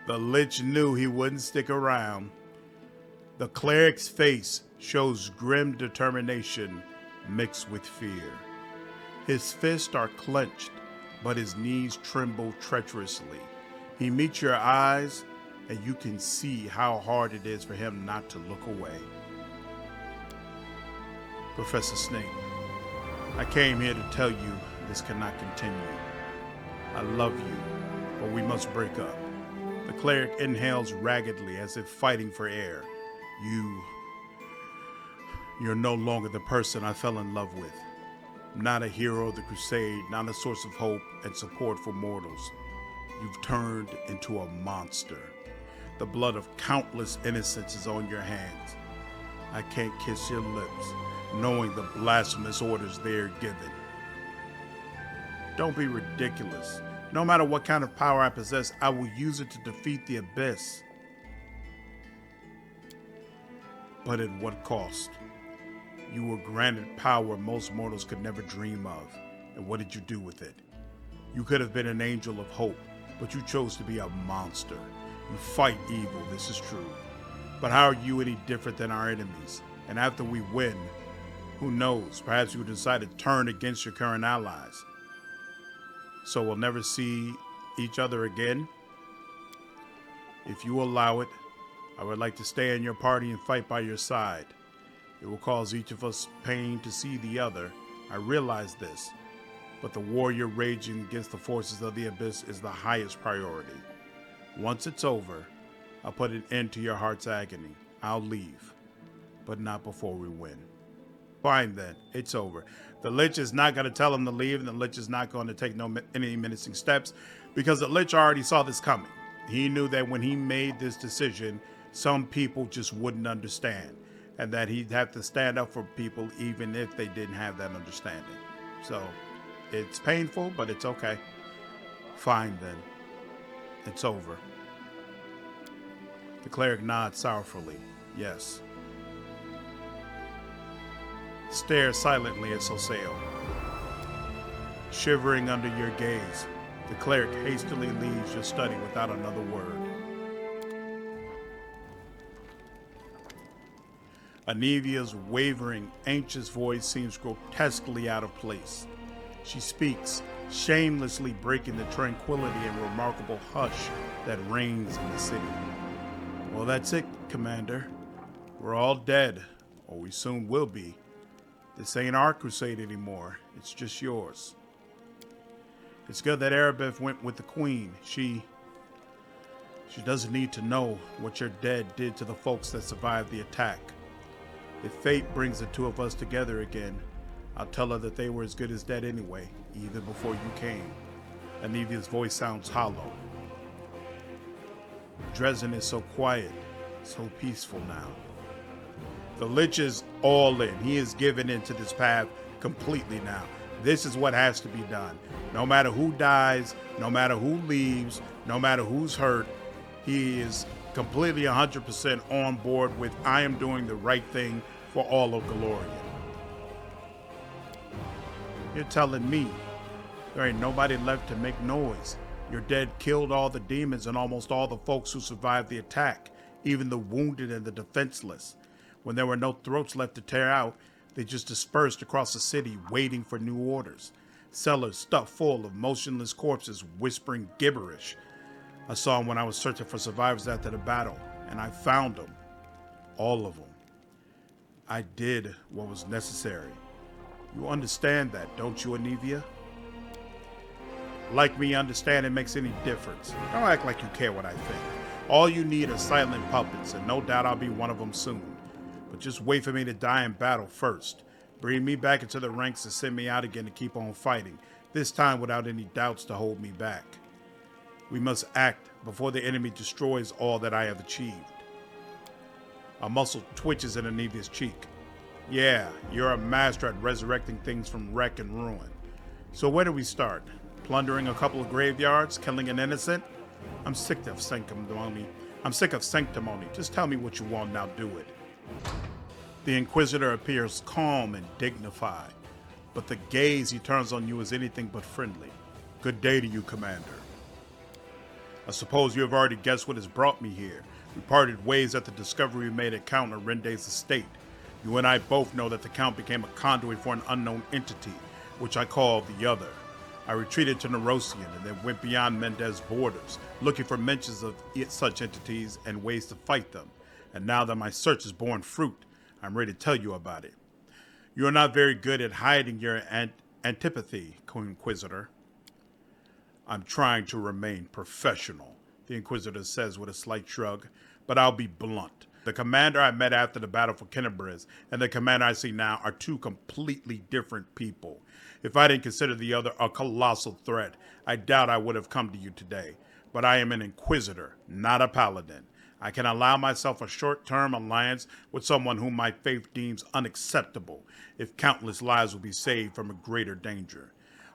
The Lich knew he wouldn't stick around. The cleric's face shows grim determination mixed with fear. His fists are clenched, but his knees tremble treacherously. He meets your eyes, and you can see how hard it is for him not to look away. Professor Snape, I came here to tell you this cannot continue. I love you, but we must break up. The cleric inhales raggedly as if fighting for air. You're no longer the person I fell in love with. Not a hero of the Crusade, not a source of hope and support for mortals. You've turned into a monster. The blood of countless innocents is on your hands. I can't kiss your lips, knowing the blasphemous orders they're given. Don't be ridiculous. No matter what kind of power I possess, I will use it to defeat the Abyss. But at what cost? You were granted power most mortals could never dream of. And what did you do with it? You could have been an angel of hope, but you chose to be a monster. You fight evil, this is true. But how are you any different than our enemies? And after we win, who knows, perhaps you will decide to turn against your current allies. So we'll never see each other again? If you allow it, I would like to stay in your party and fight by your side. It will cause each of us pain to see the other. I realize this, but the war you're raging against the forces of the Abyss is the highest priority. Once it's over, I'll put an end to your heart's agony. I'll leave, but not before we win. Fine then, it's over. The Lich is not going to tell him to leave, and the Lich is not going to take any menacing steps, because the Lich already saw this coming. He knew that when he made this decision, some people just wouldn't understand, and that he'd have to stand up for people even if they didn't have that understanding. So, it's painful, but it's okay. Fine then. It's over. The cleric nods sorrowfully. Yes. Stare silently at Sosiel. Shivering under your gaze, the cleric hastily leaves your study without another word. Anevia's wavering, anxious voice seems grotesquely out of place. She speaks, shamelessly breaking the tranquility and remarkable hush that reigns in the city. Well, that's it, Commander. We're all dead, or we soon will be. This ain't our crusade anymore. It's just yours. It's good that Erebeth went with the Queen. She doesn't need to know what your dead did to the folks that survived the attack. If fate brings the two of us together again, I'll tell her that they were as good as dead anyway, even before you came. Anevia's voice sounds hollow. Dresden is so quiet, so peaceful now. The Lich is all in. He is given into this path completely now. This is what has to be done. No matter who dies, no matter who leaves, no matter who's hurt, he is completely 100% on board with I am doing the right thing for all of Golarion. You're telling me there ain't nobody left to make noise. Your dead killed all the demons and almost all the folks who survived the attack, even the wounded and the defenseless. When there were no throats left to tear out, they just dispersed across the city waiting for new orders. Cellars stuffed full of motionless corpses whispering gibberish. I saw them when I was searching for survivors after the battle, and I found them. All of them. I did what was necessary. You understand that, don't you, Anevia? Like me understand it makes any difference. Don't act like you care what I think. All you need are silent puppets, and no doubt I'll be one of them soon. But just wait for me to die in battle first. Bring me back into the ranks and send me out again to keep on fighting, this time without any doubts to hold me back. We must act before the enemy destroys all that I have achieved. A muscle twitches in Anevia's cheek. Yeah, you're a master at resurrecting things from wreck and ruin. So where do we start? Plundering a couple of graveyards? Killing an innocent? I'm sick of sanctimony. Just tell me what you want, now do it. The Inquisitor appears calm and dignified, but the gaze he turns on you is anything but friendly. Good day to you, Commander. I suppose you have already guessed what has brought me here. We parted ways at the discovery we made at Count Arende's estate. You and I both know that the Count became a conduit for an unknown entity, which I call the Other. I retreated to Nerosian and then went beyond Mendez's borders, looking for mentions of such entities and ways to fight them. And now that my search has borne fruit, I'm ready to tell you about it. You are not very good at hiding your antipathy, Inquisitor. I'm trying to remain professional, the Inquisitor says with a slight shrug, but I'll be blunt. The commander I met after the battle for Kenabris and the commander I see now are two completely different people. If I didn't consider the Other a colossal threat, I doubt I would have come to you today. But I am an Inquisitor, not a Paladin. I can allow myself a short-term alliance with someone whom my faith deems unacceptable if countless lives will be saved from a greater danger.